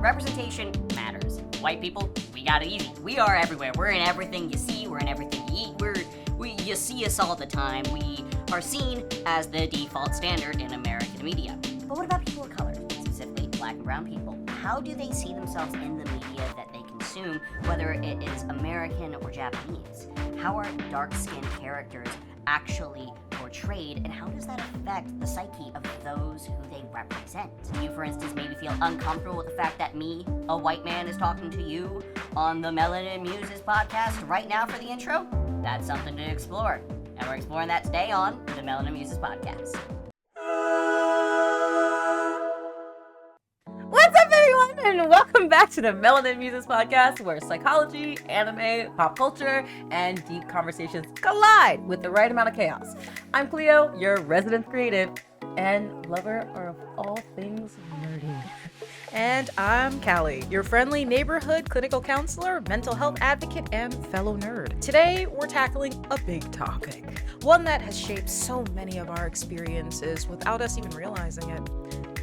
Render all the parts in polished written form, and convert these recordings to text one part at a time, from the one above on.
representation matters. White people, we got it easy. We are everywhere. We're in everything you see. We're in everything you eat. You see us all the time. We are seen as the default standard in American media. But what about people of color, specifically black and brown people? How do they see themselves in the media that they consume, whether it is American or Japanese? How are dark-skinned characters actually portrayed, and how does that affect the psyche of those who they represent? Do you, for instance, maybe feel uncomfortable with the fact that me, a white man, is talking to you on the Melanin Muses Podcast right now for the intro? That's something to explore, and we're exploring that today on the Melanin Muses Podcast. What's up, everyone, and welcome back to the Melanin Muses Podcast, where psychology, anime, pop culture, and deep conversations collide with the right amount of chaos. I'm Cleo, your resident creative and lover of all things nerdy. And I'm Callie, your friendly neighborhood clinical counselor, mental health advocate, and fellow nerd. Today, we're tackling a big topic, one that has shaped so many of our experiences without us even realizing it.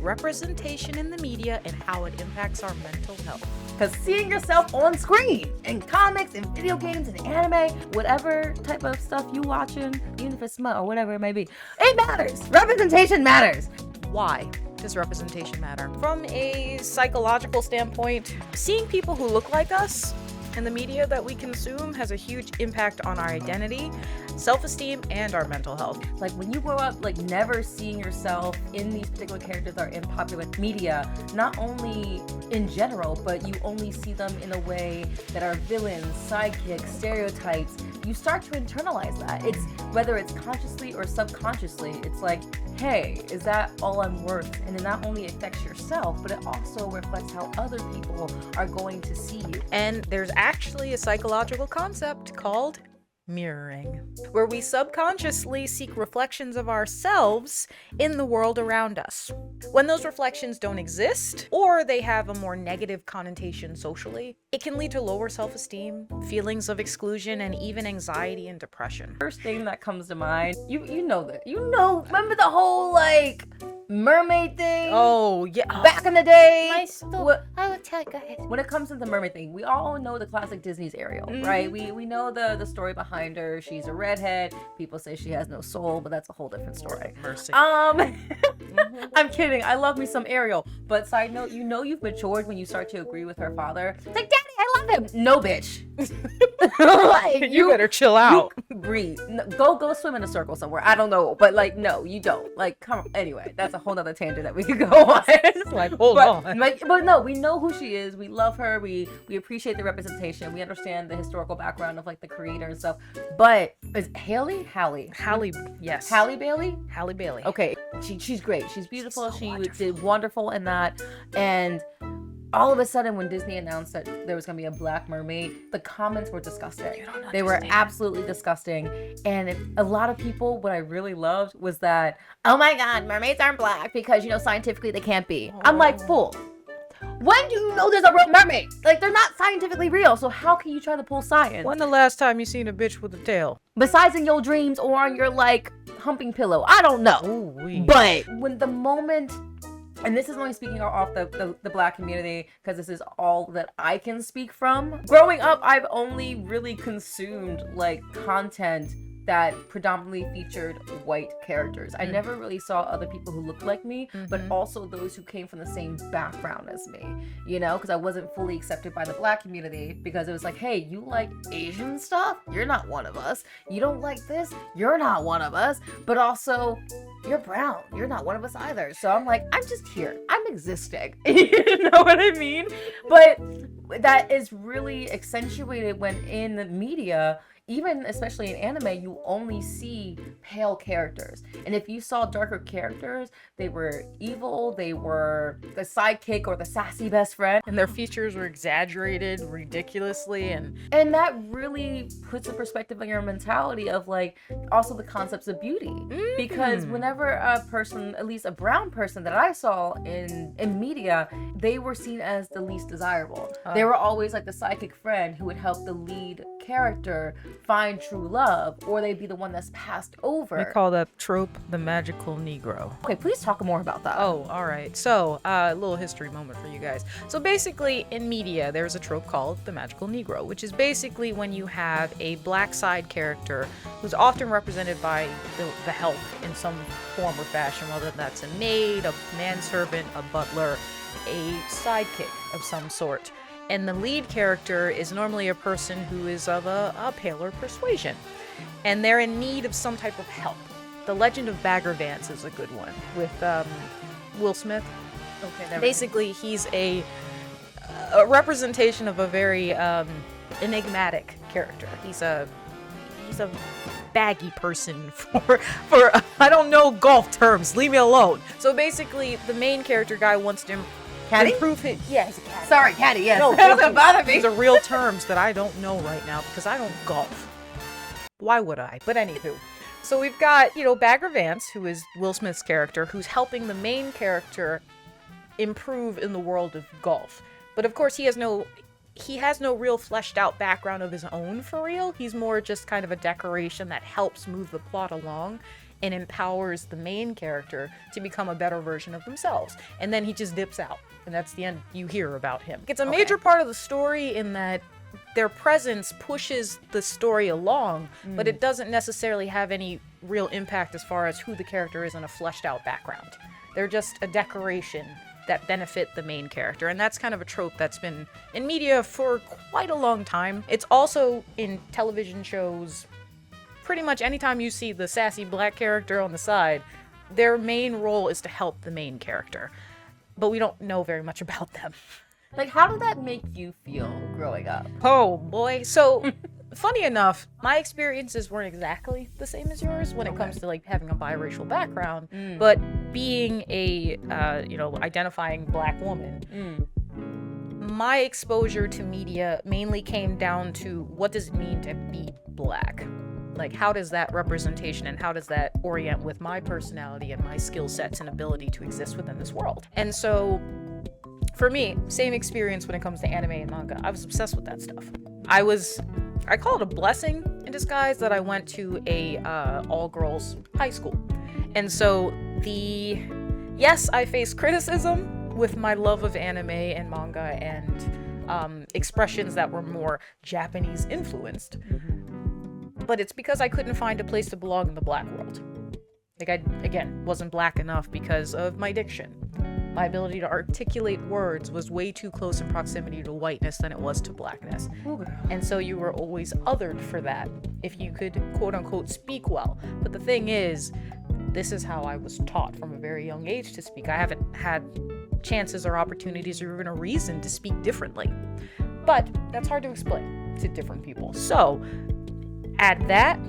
Representation in the media and how it impacts our mental health. Because seeing yourself on screen, in comics, in video games, in anime, whatever type of stuff you watching, even if it's smut or whatever it may be, it matters. Representation matters. Why does representation matter? From a psychological standpoint, seeing people who look like us in the media that we consume has a huge impact on our identity, self-esteem, and our mental health. Like when you grow up like never seeing yourself in these particular characters that are in popular media, not only in general, but you only see them in a way that are villains, sidekicks, stereotypes, you start to internalize that. It's whether it's consciously or subconsciously, it's like, hey, is that all I'm worth? And it not only affects yourself, but it also reflects how other people are going to see you. And there's actually a psychological concept called mirroring, where we subconsciously seek reflections of ourselves in the world around us. When those reflections don't exist, or they have a more negative connotation socially, it can lead to lower self-esteem, feelings of exclusion, and even anxiety and depression. First thing that comes to mind, remember the whole like mermaid thing? Oh yeah, back in the day. I will tell you, go ahead. When it comes to the mermaid thing, we all know the classic Disney's Ariel, right? We know the story behind her. She's a redhead. People say she has no soul, but that's a whole different story. Mercy. I'm kidding. I love me some Ariel. But side note, you've matured when you start to agree with her father. It's like, Daddy, I love him. No, bitch. Like, you better chill out. Breathe. No, go swim in a circle somewhere. I don't know. But like, no, you don't. Like, come on. Anyway, that's a whole nother tangent that we could go on. It's like, hold on. But no, we know who she is. We love her. We appreciate the representation. We understand the historical background of like the creator and stuff. But is Hallie, yes. Halle Bailey? Halle Bailey. Okay, she's great. She's beautiful. So she wonderful. did wonderful in that. And all of a sudden, when Disney announced that there was going to be a black mermaid, the comments were disgusting. They were absolutely disgusting. And a lot of people, what I really loved was that, oh my God, mermaids aren't black because, scientifically they can't be. I'm like, fool. When do you know there's a real mermaid? Like, they're not scientifically real, so how can you try to pull science? When the last time you seen a bitch with a tail? Besides in your dreams or on your, humping pillow. I don't know. Ooh-wee. But when the moment... And this is only speaking off the black community because this is all that I can speak from. Growing up, I've only really consumed content that predominantly featured white characters. I never really saw other people who looked like me, but also those who came from the same background as me, because I wasn't fully accepted by the black community because it was like, hey, you like Asian stuff? You're not one of us. You don't like this? You're not one of us. But also, you're brown. You're not one of us either. So I'm like, I'm just here. I'm existing. You know what I mean? But that is really accentuated when in the media, even especially in anime, you only see pale characters. And if you saw darker characters, they were evil, they were the sidekick or the sassy best friend. And their features were exaggerated ridiculously. And that really puts a perspective on your mentality of also the concepts of beauty. Because whenever a person, at least a brown person that I saw in media, they were seen as the least desirable. They were always like the sidekick friend who would help the lead character find true love, or they be the one that's passed over. We call that trope the Magical Negro. Okay, please talk more about that. Oh, all right. So, a little history moment for you guys. So basically, in media, there's a trope called the Magical Negro, which is basically when you have a black side character who's often represented by the help in some form or fashion, whether that's a maid, a manservant, a butler, a sidekick of some sort. And the lead character is normally a person who is of a paler persuasion, and they're in need of some type of help. The Legend of Bagger Vance is a good one with Will Smith. Okay. Basically, he's a representation of a very enigmatic character. He's a baggy person for I don't know golf terms. Leave me alone. So basically, the main character guy wants to improve it. Yeah, he's a caddy. Sorry, caddy. Yes. No, That doesn't bother me. these are real terms that I don't know right now because I don't golf. Why would I? But anywho. So we've got, Bagger Vance, who is Will Smith's character, who's helping the main character improve in the world of golf. But of course, he has no real fleshed out background of his own for real. He's more just kind of a decoration that helps move the plot along and empowers the main character to become a better version of themselves. And then he just dips out. And that's the end you hear about him. It's a major part of the story in that their presence pushes the story along, but it doesn't necessarily have any real impact as far as who the character is in a fleshed out background. They're just a decoration that benefit the main character, and that's kind of a trope that's been in media for quite a long time. It's also in television shows. Pretty much anytime you see the sassy black character on the side, their main role is to help the main character, but we don't know very much about them. Like, how did that make you feel growing up? Oh boy. So funny enough, my experiences weren't exactly the same as yours when it comes to like having a biracial background, but being a identifying black woman, my exposure to media mainly came down to what does it mean to be black? Like, how does that representation and how does that orient with my personality and my skill sets and ability to exist within this world? And so for me, same experience when it comes to anime and manga. I was obsessed with that stuff. I call it a blessing in disguise that I went to a all-girls high school. And so yes, I faced criticism with my love of anime and manga and expressions that were more Japanese influenced. But it's because I couldn't find a place to belong in the black world. Like, I, again, wasn't black enough because of my diction. My ability to articulate words was way too close in proximity to whiteness than it was to blackness. And so you were always othered for that if you could, quote unquote, speak well. But the thing is, this is how I was taught from a very young age to speak. I haven't had chances or opportunities or even a reason to speak differently. But that's hard to explain to different people. So add that,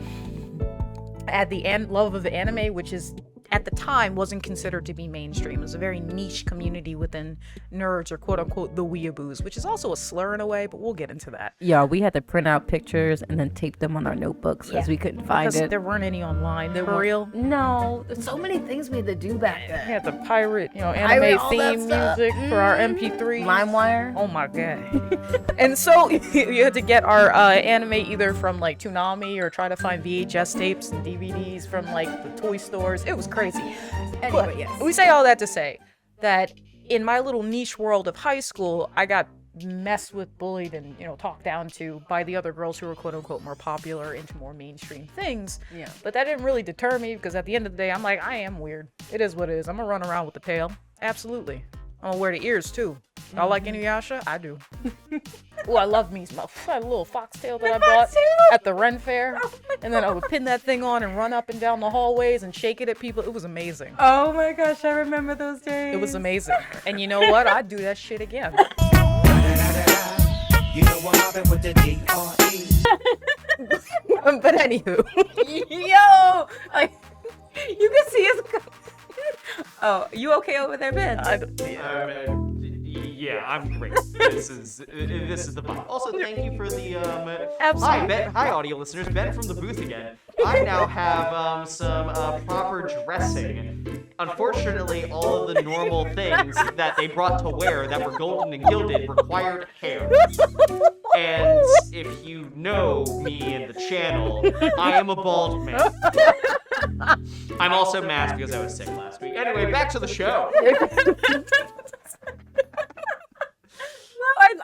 add the love of anime, which is at the time wasn't considered to be mainstream. It was a very niche community within nerds, or quote unquote the weeaboos, which is also a slur in a way, but we'll get into that. Yeah, we had to print out pictures and then tape them on our notebooks because we couldn't find because it. There weren't any online. They were real. No, there's so many things we had to do back then. We had to pirate, anime all theme that music for our MP3s. LimeWire. Oh my god. And so you had to get our anime either from like Toonami or try to find VHS tapes and DVDs from like the toy stores. It was crazy. Anyway, yes. We say all that to say that in my little niche world of high school, I got messed with, bullied, and talked down to by the other girls who were quote unquote more popular into more mainstream things. Yeah. But that didn't really deter me because at the end of the day, I'm like, I am weird. It is what it is. I'm gonna run around with the tail. Absolutely. I'm gonna wear the ears too. Y'all like Inuyasha? I do. Oh, I love me some a little foxtail that I bought at the Ren Fair. And then I would pin that thing on and run up and down the hallways and shake it at people. It was amazing. Oh my gosh, I remember those days. It was amazing. And you know what? I'd do that shit again. You know what happened with the D-R-E. But anywho. Yo! Like, you can see us. Oh, you okay over there, Ben? Yeah, I'm great. This is the fun. Also, thank you for the Absolutely. Hi, Ben. Hi, audio listeners. Ben from the booth again. I now have some proper dressing. Unfortunately, all of the normal things that they brought to wear that were golden and gilded required hair. And if you know me and the channel, I am a bald man. I'm also masked because I was sick last week. Anyway, back to the show.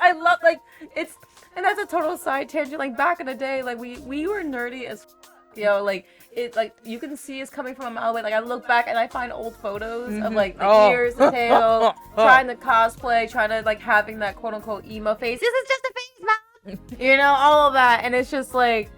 I love, like, it's, and that's a total side tangent. Like, back in the day, like, we were nerdy as like, it, like, you can see us coming from a mile away. Like, I look back and I find old photos of, like, the ears, the tail, trying to cosplay, trying to, like, having that quote-unquote emo face. This is just a face, mom! All of that. And it's just, like,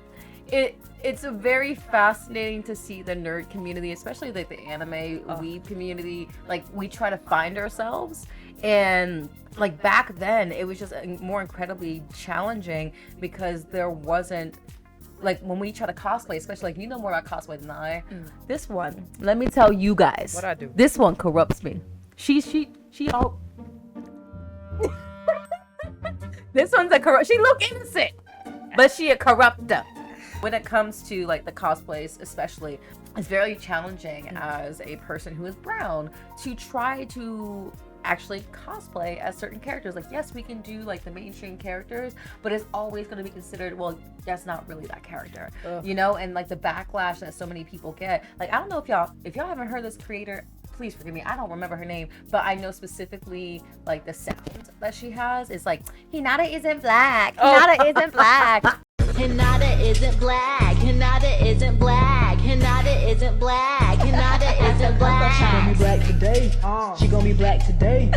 it's a very fascinating to see the nerd community, especially, like, the anime weeb community. Like, we try to find ourselves. And, like, back then, it was just more incredibly challenging because there wasn't, like, when we try to cosplay, especially, like, you know more about cosplay than I. This one, let me tell you guys. What I do? This one corrupts me. She all... This one's a corrupt... She look innocent, but she a corrupter. When it comes to, like, the cosplays, especially, it's very challenging as a person who is brown to try to actually cosplay as certain characters. Like, yes, we can do, like, the mainstream characters, but it's always going to be considered, well, that's not really that character. And, like, the backlash that so many people get. Like, I don't know if y'all haven't heard this creator, please forgive me, I don't remember her name, but I know specifically, like, the sound that she has is like, Hinata isn't black, Hinata isn't black. Hinata isn't black, Hinata isn't black, Hinata isn't black, Hinata isn't black. She gonna be black today. She gonna be black today.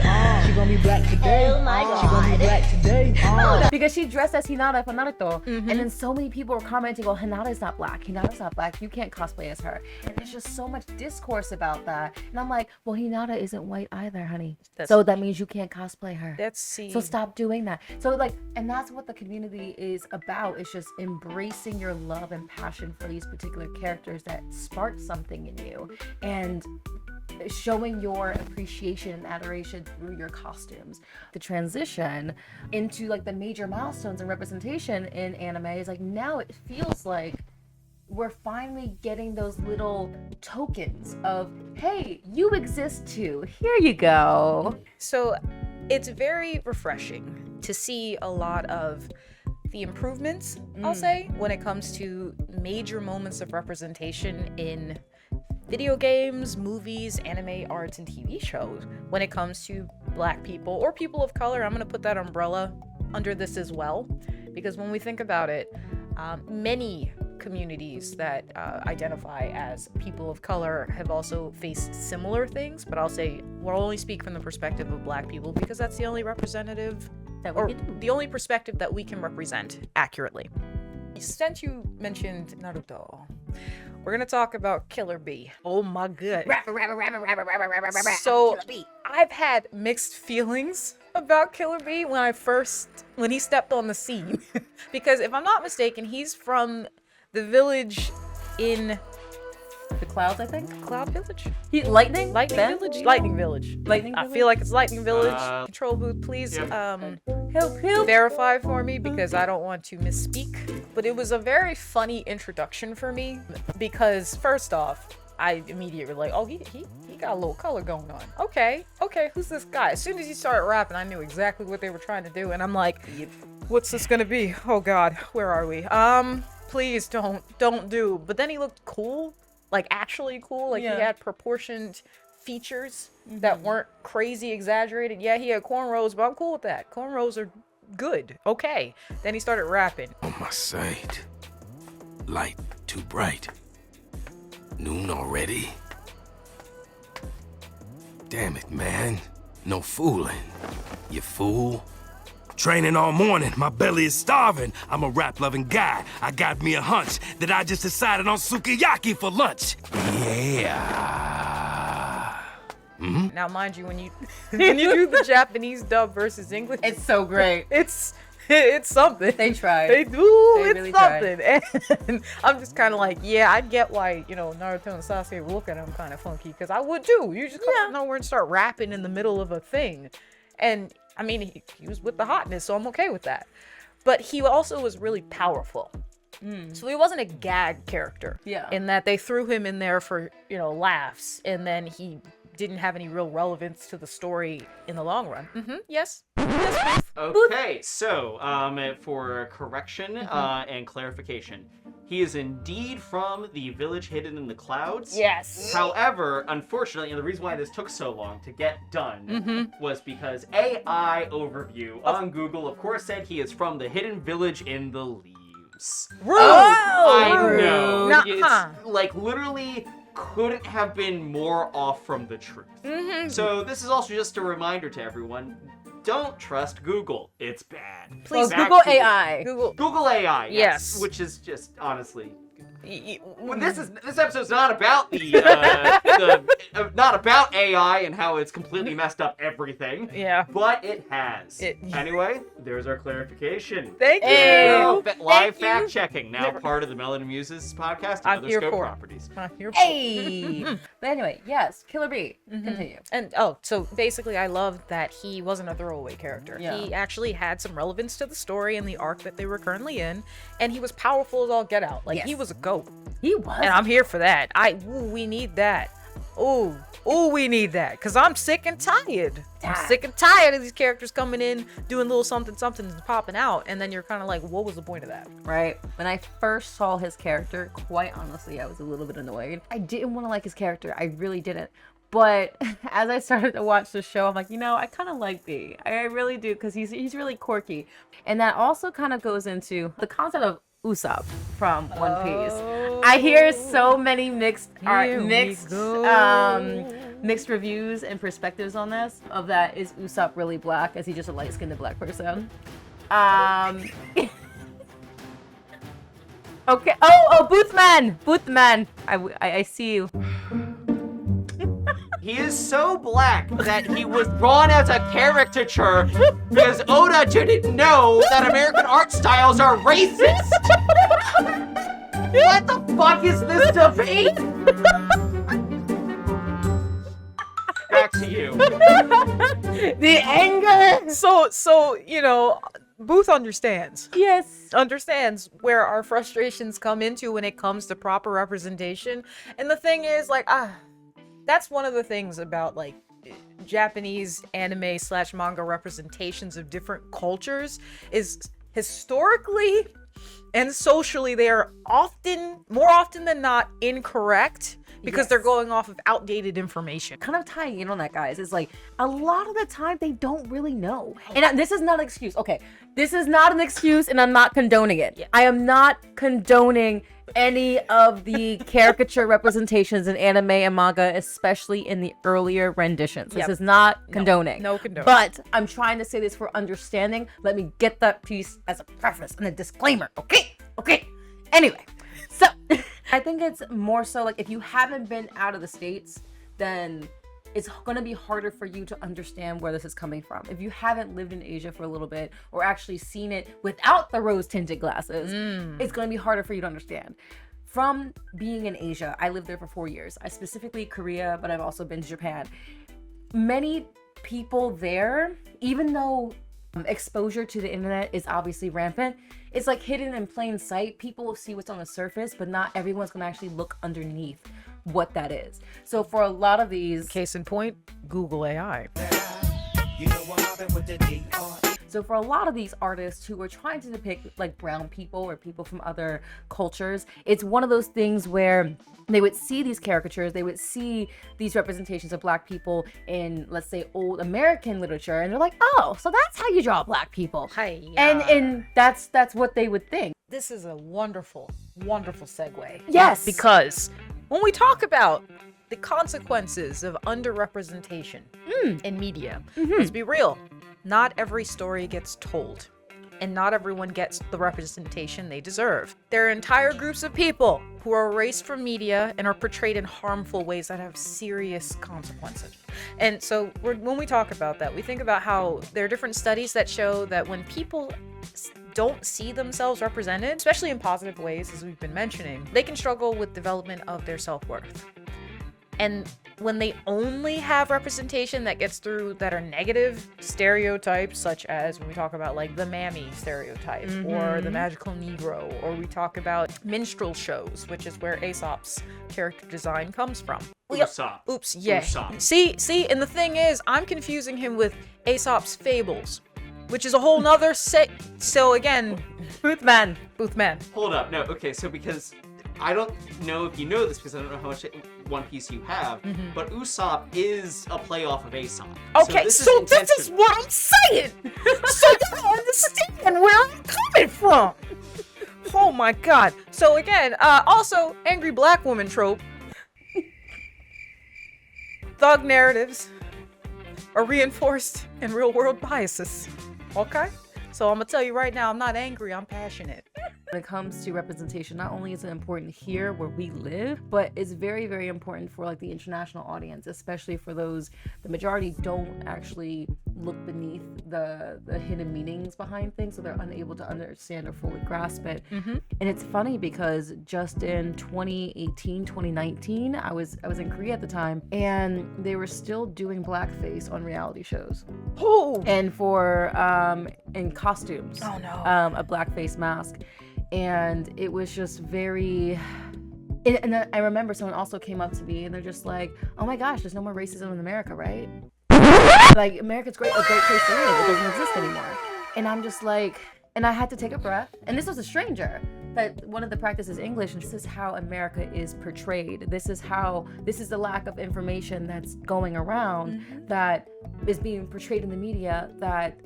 She gonna be black today. Oh my God. She gonna be black today. Because she dressed as Hinata for Naruto, and then so many people were commenting, well, Hinata's not black, Hinata's not black, you can't cosplay as her. And there's just so much discourse about that. And I'm like, well, Hinata isn't white either, honey. So that means you can't cosplay her. So stop doing that. So, like, and that's what the community is about. It's just embracing your love and passion for these particular characters that spark something in you, and showing your appreciation and adoration through your costumes. The transition into, like, the major milestones and representation in anime is, like, now it feels like we're finally getting those little tokens of, hey, you exist too, here you go. So it's very refreshing to see a lot of the improvements, I'll say, when it comes to major moments of representation in video games, movies, anime, arts, and TV shows. When it comes to black people or people of color, I'm going to put that umbrella under this as well, because when we think about it, many communities that identify as people of color have also faced similar things, but I'll say we'll only speak from the perspective of black people because that's the only representative or the only perspective that we can represent accurately. Since you mentioned Naruto, we're gonna talk about Killer Bee. Oh my god. So I've had mixed feelings about Killer Bee when he stepped on the scene. Because if I'm not mistaken, he's from the village in The Clouds, I think? Cloud Village? Lightning Village? Lightning Village. I feel like it's Lightning Village. Control booth, please help verify for me because I don't want to misspeak. But it was a very funny introduction for me because first off, I immediately like, oh, he got a little color going on. Okay, who's this guy? As soon as he started rapping, I knew exactly what they were trying to do, and I'm like, what's this gonna be? Oh God, where are we? Please don't do. But then he looked cool. Like, actually cool. Like, he had proportioned features that weren't crazy exaggerated. Yeah, he had cornrows, but I'm cool with that. Cornrows are good. Okay. Then he started rapping. On my side. Light too bright. Noon already? Damn it, man. No fooling. You fool. Training all morning, my belly is starving. I'm a rap-loving guy. I got me a hunch that I just decided on sukiyaki for lunch. Yeah. Now, mind you, when you do the Japanese dub versus English, It's so great. it's something. They tried. They do. They It's really something. And I'm just kind of like, yeah, I get why, Naruto and Sasuke were looking at him kind of funky, because I would too. You just come out of nowhere and start rapping in the middle of a thing. And I mean, he was with the hotness, so I'm okay with that. But he also was really powerful. So he wasn't a gag character. Yeah. In that they threw him in there for, laughs, and then he didn't have any real relevance to the story in the long run. Yes. Okay, so for correction and clarification, he is indeed from the village hidden in the clouds. Yes. However, unfortunately, and the reason why this took so long to get done was because AI overview on Google, of course, said he is from the hidden village in the leaves. Rude. I know. Nuh-uh. It's like literally couldn't have been more off from the truth. So this is also just a reminder to everyone. Don't trust Google. It's bad. Please Back Google to AI. Google AI. Yes. Which is just honestly. Well, this episode's not about not about AI and how it's completely messed up everything. Yeah. But it has. Anyway, there's our clarification. Thank you. Live fact checking, now part of the Melanin Muses podcast and I'm other here scope for it. properties. Hey! But anyway, yes, Killer B. Continue. And so basically I loved that he wasn't a throwaway character. Yeah. He actually had some relevance to the story and the arc that they were currently in, and he was powerful as all get out. Like, he was a goat. He was. And I'm here for that. We need that. We need that. Because I'm sick and tired. I'm sick and tired of these characters coming in, doing little something and popping out. And then you're kind of like, what was the point of that? Right. When I first saw his character, quite honestly, I was a little bit annoyed. I didn't want to like his character. I really didn't. But as I started to watch the show, I'm like, I kind of like B. I really do, because he's really quirky. And that also kind of goes into the concept of Usopp from One Piece. I hear so many mixed reviews and perspectives on this. Of that, is Usopp really black? Is he just a light-skinned black person? Okay. Oh, Boothman. I see you. He is so black that he was drawn as a caricature because Oda didn't know that American art styles are racist. What the fuck is this debate? Back to you. The anger. So Booth understands. Yes. Understands where our frustrations come into when it comes to proper representation. And the thing is, that's one of the things about Japanese anime / manga representations of different cultures is historically and socially they are more often than not incorrect because they're going off of outdated information. Kind of tying in on that, guys, is a lot of the time they don't really know. And this is not an excuse. Okay, this is not an excuse and I'm not condoning it. Yeah. I am not condoning any of the caricature representations in anime and manga, especially in the earlier renditions. This is not condoning. No condoning. But I'm trying to say this for understanding. Let me get that piece as a preface and a disclaimer. Okay. Anyway, so I think it's more so if you haven't been out of the States, then it's going to be harder for you to understand where this is coming from. If you haven't lived in Asia for a little bit or actually seen it without the rose-tinted glasses, it's going to be harder for you to understand. From being in Asia, I lived there for 4 years. I specifically Korea, but I've also been to Japan. Many people there, even though exposure to the internet is obviously rampant, it's hidden in plain sight. People will see what's on the surface, but not everyone's going to actually look underneath what that is. So for a lot of these, case in point, Google AI. So for a lot of these artists who are trying to depict brown people or people from other cultures, it's one of those things where they would see these caricatures, they would see these representations of black people in, let's say, old American literature, and they're like, oh, so that's how you draw black people. And that's what they would think. This is a wonderful, wonderful segue. Yes. Because when we talk about the consequences of underrepresentation in media, let's be real, not every story gets told, and not everyone gets the representation they deserve. There are entire groups of people who are erased from media and are portrayed in harmful ways that have serious consequences. And so when we talk about that, we think about how there are different studies that show that when people don't see themselves represented, especially in positive ways, as we've been mentioning, they can struggle with development of their self-worth. And when they only have representation that gets through that are negative stereotypes, such as when we talk about the mammy stereotype or the Magical Negro, or we talk about minstrel shows, which is where Aesop's character design comes from. Usopp. Oops, yeah. Usopp. See, and the thing is, I'm confusing him with Aesop's fables. which is a whole nother so again, Boothman. Hold up. No, okay, so because I don't know if you know this because I don't know how much One Piece you have, but Usopp is a playoff of Aesop. Okay, so this is what I'm saying. So you don't understand where I'm coming from. Oh my god. So again, also angry black woman trope. Thug narratives are reinforced in real world biases. Okay? So I'm gonna tell you right now, I'm not angry, I'm passionate. When it comes to representation, not only is it important here where we live, but it's very, very important for like the international audience, especially for those, the majority don't actually look beneath the hidden meanings behind things, so they're unable to understand or fully grasp it. And it's funny because just in 2018, 2019, I was in Korea at the time, and they were still doing blackface on reality shows. Oh! And for in costumes. Oh no. A blackface mask. And it was just very, and I remember someone also came up to me and they're just like, oh my gosh, there's no more racism in America, right? Like, America's a great place to live. It doesn't exist anymore. And I'm just like, and I had to take a breath. And this was a stranger that wanted to practice English. And this is how America is portrayed. This is the lack of information that's going around that is being portrayed in the media that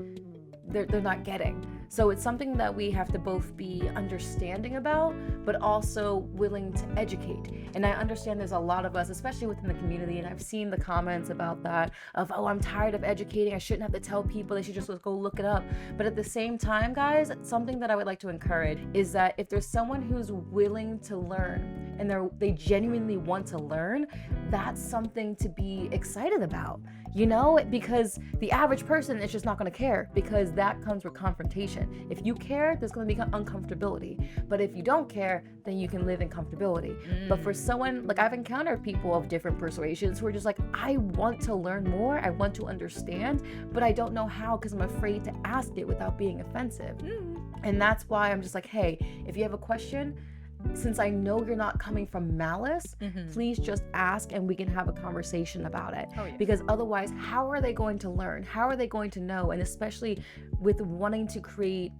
they're not getting. So it's something that we have to both be understanding about, but also willing to educate. And I understand there's a lot of us, especially within the community, and I've seen the comments about that of, oh, I'm tired of educating. I shouldn't have to tell people. They should just go look it up. But at the same time, guys, something that I would like to encourage is that if there's someone who's willing to learn and they genuinely want to learn, that's something to be excited about. You know, because the average person is just not going to care, because that comes with confrontation. If you care, there's going to be uncomfortability. But if you don't care, then you can live in comfortability. But for someone, like, I've encountered people of different persuasions who are just like, I want to learn more, I want to understand, but I don't know how because I'm afraid to ask it without being offensive. And that's why I'm just like, hey, if you have a question, since I know you're not coming from malice, please just ask and we can have a conversation about it. Because otherwise, how are they going to learn? How are they going to know? And especially with wanting to create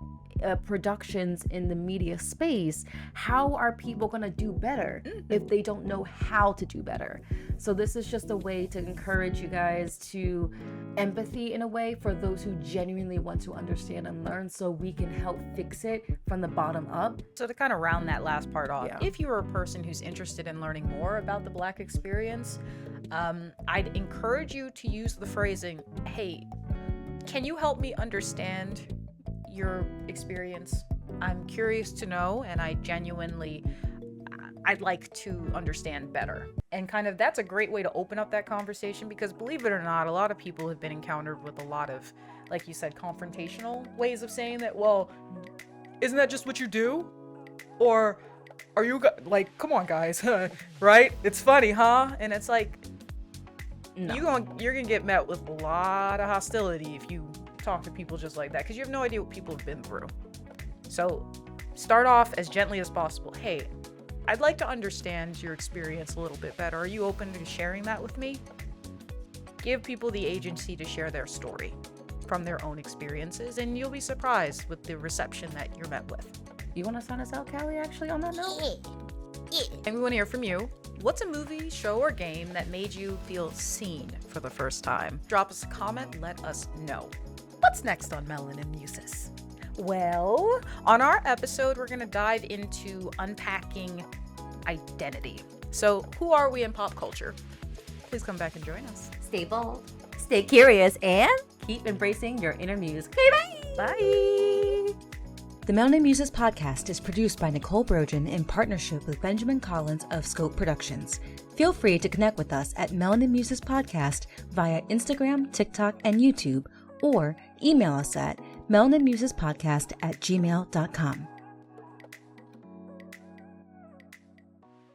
productions in the media space, how are people going to do better if they don't know how to do better? So this is just a way to encourage you guys to empathy in a way for those who genuinely want to understand and learn, so we can help fix it from the bottom up. So to kind of round that last part off, if you're a person who's interested in learning more about the Black experience, I'd encourage you to use the phrasing, hey, can you help me understand your experience? I'm curious to know, and I'd like to understand better. And kind of that's a great way to open up that conversation, because believe it or not, a lot of people have been encountered with a lot of, like you said, confrontational ways of saying that, well, isn't that just what you do? Or are you like, come on guys, right? It's funny, huh? And it's like, no. You're gonna get met with a lot of hostility if you talk to people just like that, because you have no idea what people have been through. So start off as gently as possible. Hey, I'd like to understand your experience a little bit better. Are you open to sharing that with me? Give people the agency to share their story from their own experiences, and you'll be surprised with the reception that you're met with. You want to sign us out, Callie, actually, on that note? And we want to hear from you. What's a movie, show, or game that made you feel seen for the first time? Drop us a comment, let us know. What's next on Melanin Muses? Well, on our episode, we're going to dive into unpacking identity. So, who are we in pop culture? Please come back and join us. Stay bold, stay curious, and keep embracing your inner muse. Okay, bye! Bye! The Melanin Muses Podcast is produced by Nicole Brogan in partnership with Benjamin Collins of Scope Productions. Feel free to connect with us at Melanin Muses Podcast via Instagram, TikTok, and YouTube, or email us at melaninmusespodcast@gmail.com.